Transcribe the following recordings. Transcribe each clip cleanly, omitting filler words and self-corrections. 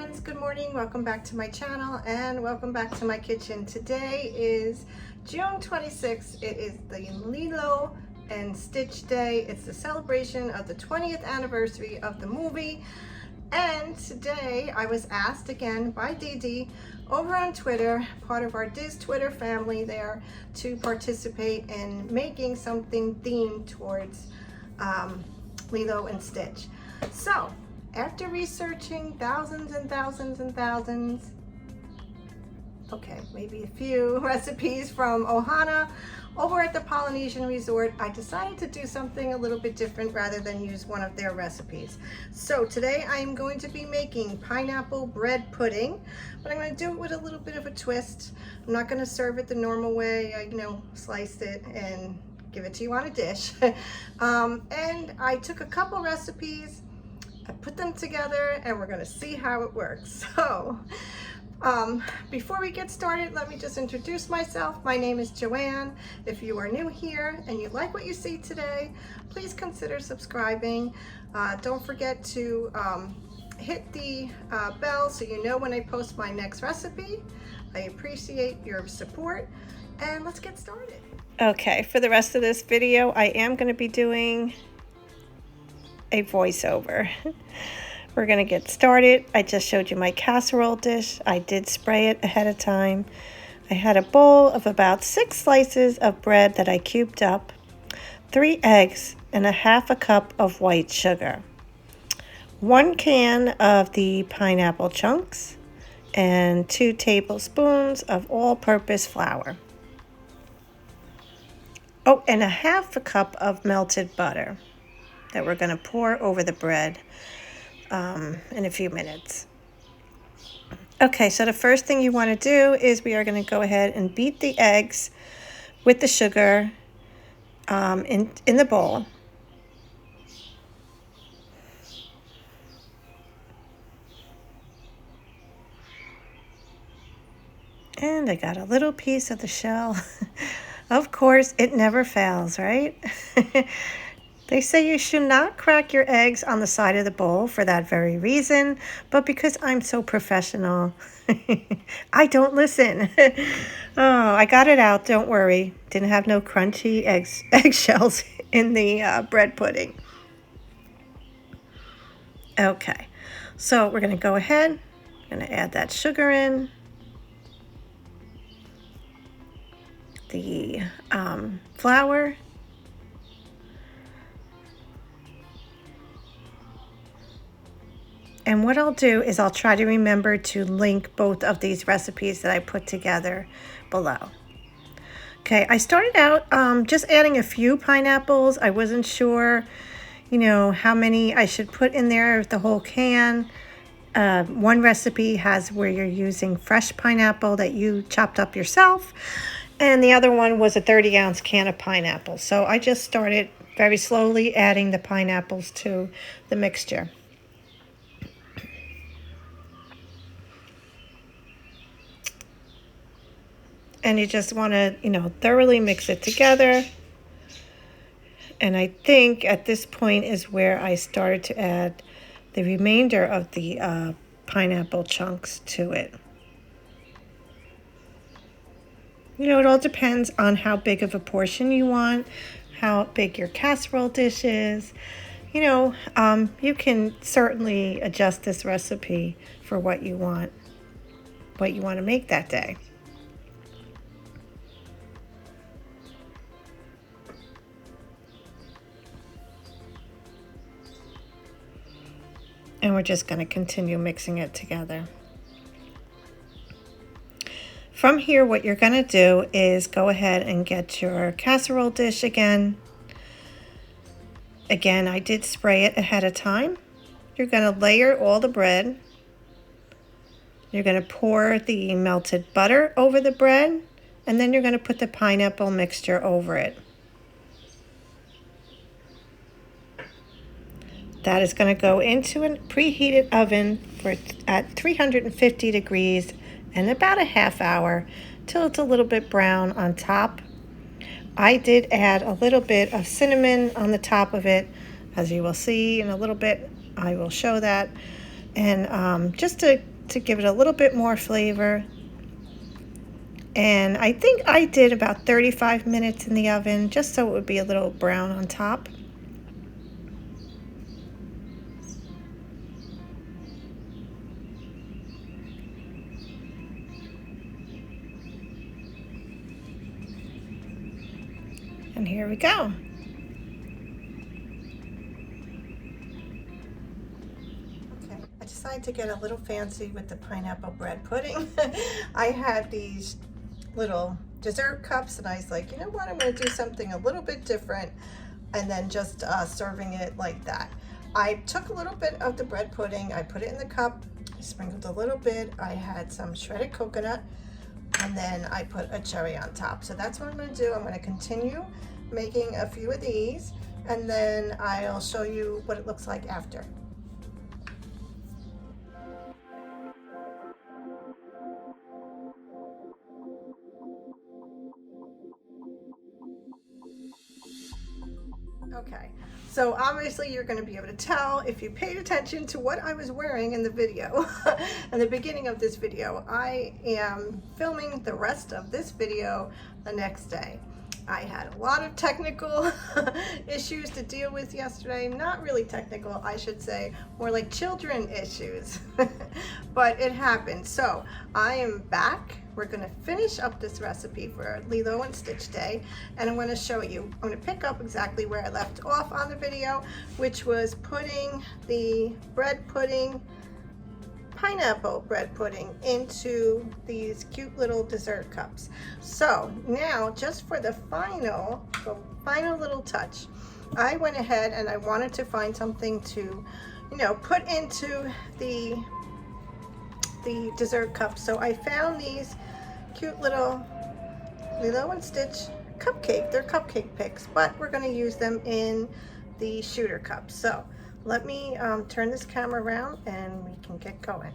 friends, good morning. Welcome back to my channel and welcome back to my kitchen. Today is June 26th. It is the Lilo and Stitch Day. It's the celebration of the 20th anniversary of the movie. And today I was asked again by Dee Dee over on Twitter, part of our Diz Twitter family there, to participate in making something themed towards Lilo and Stitch. So after researching thousands and thousands and thousands, okay, maybe a few recipes from Ohana over at the Polynesian Resort, I decided to do something a little bit different rather than use one of their recipes. So today I am going to be making pineapple bread pudding, but I'm going to do it with a little bit of a twist. I'm not going to serve it the normal way. I, sliced it and give it to you on a dish. And I took a couple recipes, I put them together, and we're going to see how it works. So before we get started, let me just introduce myself. My name is Joann. If you are new here and you like what you see today, please consider subscribing. Don't forget to hit the bell so you know when I post my next recipe. I appreciate your support, and let's get started. Okay, for the rest of this video, I am going to be doing a voiceover. We're going to get started. I just showed you my casserole dish. I did spray it ahead of time. I had a bowl of about 6 slices of bread that I cubed up, 3 eggs, and a half a cup of white sugar, 1 can of the pineapple chunks, and 2 tablespoons of all-purpose flour. Oh, and a half a cup of melted butter that we're going to pour over the bread in a few minutes. Okay, so the first thing you want to do is we are going to go ahead and beat the eggs with the sugar in the bowl. And I got a little piece of the shell. Of course, it never fails, right? They say you should not crack your eggs on the side of the bowl for that very reason, but because I'm so professional, I don't listen. Oh, I got it out, don't worry. Didn't have no crunchy eggshells in the bread pudding. Okay, so we're gonna go ahead, I'm gonna add that sugar in, the flour, and what I'll do is I'll try to remember to link both of these recipes that I put together below. Okay, I started out just adding a few pineapples. I wasn't sure, how many I should put in there, the whole can. One recipe has where you're using fresh pineapple that you chopped up yourself, and the other one was a 30-ounce can of pineapple. So I just started very slowly adding the pineapples to the mixture. And you just want to, thoroughly mix it together. And I think at this point is where I started to add the remainder of the pineapple chunks to it. It all depends on how big of a portion you want, how big your casserole dish is. You can certainly adjust this recipe for what you want to make that day. And we're just going to continue mixing it together. From here, what you're going to do is go ahead and get your casserole dish again. Again, I did spray it ahead of time. You're going to layer all the bread. You're going to pour the melted butter over the bread, and then you're going to put the pineapple mixture over it. That is going to go into a preheated oven at 350 degrees and about a half hour till it's a little bit brown on top. I did add a little bit of cinnamon on the top of it, as you will see in a little bit. I will show that. And just to to give it a little bit more flavor. And I think I did about 35 minutes in the oven, just so it would be a little brown on top. And here we go. Okay, I decided to get a little fancy with the pineapple bread pudding. I had these little dessert cups and I was like, you know what, I'm going to do something a little bit different, and then just serving it like that. I took a little bit of the bread pudding, I put it in the cup, I sprinkled a little bit, I had some shredded coconut, and then I put a cherry on top. So that's what I'm going to do. I'm going to continue making a few of these, and then I'll show you what it looks like after. Okay, so obviously you're going to be able to tell if you paid attention to what I was wearing in the video. In the beginning of this video, I am filming the rest of this video the next day. I had a lot of technical issues to deal with yesterday. Not really technical, I should say, more like children issues. But it happened. So I am back. We're going to finish up this recipe for Lilo and Stitch Day, and I'm going to show you. I'm going to pick up exactly where I left off on the video, which was putting the bread pudding, pineapple bread pudding, into these cute little dessert cups. So now, just for the final little touch, I went ahead and I wanted to find something to, you know, put into the dessert cups. So I found these cute little Lilo and Stitch cupcake. They're cupcake picks, but we're going to use them in the shooter cups. So let me turn this camera around and we can get going.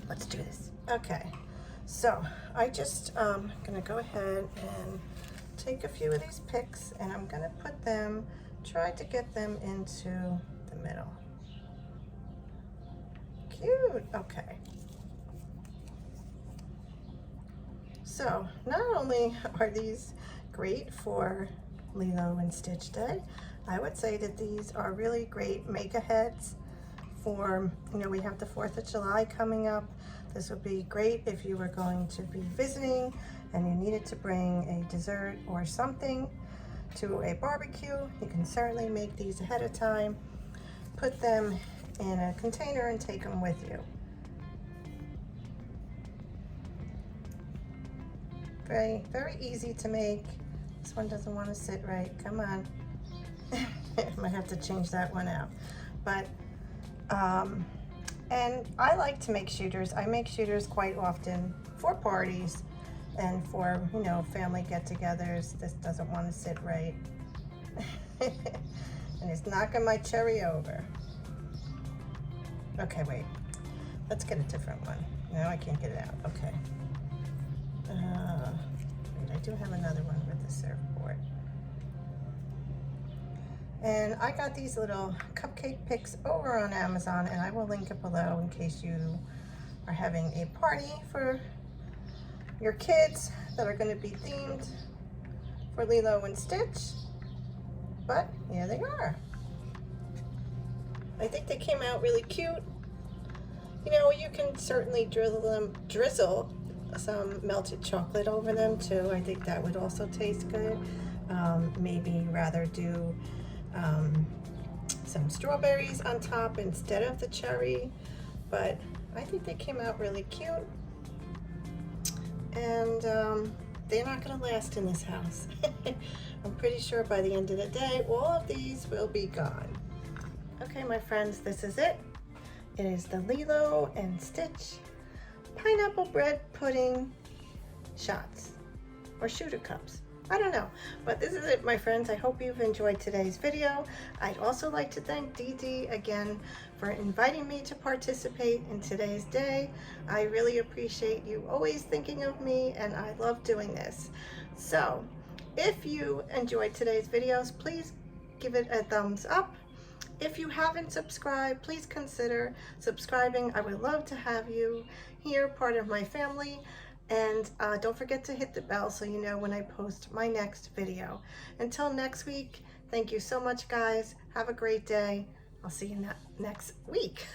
Let's do this. Okay, so I just gonna go ahead and take a few of these picks, and I'm gonna put them, try to get them into the middle. Cute. Okay. So not only are these great for Lilo and Stitch Day, I would say that these are really great make-aheads for, you know, we have the 4th of July coming up. This would be great if you were going to be visiting and you needed to bring a dessert or something to a barbecue. You can certainly make these ahead of time, put them in a container and take them with you. Very, very easy to make. This one doesn't want to sit right. Come on. I might have to change that one out. But and I like to make shooters. I make shooters quite often for parties and for, you know, family get-togethers. This doesn't want to sit right. And it's knocking my cherry over. Okay, wait. Let's get a different one. No, I can't get it out. Okay. Wait, I do have another one with the surfboard. And I got these little cupcake picks over on Amazon, and I will link it below in case you are having a party for your kids that are going to be themed for Lilo and Stitch. But here they are. I think they came out really cute. You know, you can certainly drizzle some melted chocolate over them too. I think that would also taste good. Maybe rather do some strawberries on top instead of the cherry, but I think they came out really cute, and they're not going to last in this house. I'm pretty sure by the end of the day all of these will be gone. Okay, my friends, this is it. It is the Lilo and Stitch pineapple bread pudding shots or shooter cups. I don't know, but this is it, my friends. I hope you've enjoyed today's video. I'd also like to thank Dee Dee again for inviting me to participate in today's day. I really appreciate you always thinking of me, and I love doing this. So if you enjoyed today's videos, please give it a thumbs up. If you haven't subscribed, please consider subscribing. I would love to have you here, part of my family. And don't forget to hit the bell so you know when I post my next video. Until next week, thank you so much, guys. Have a great day. I'll see you next week.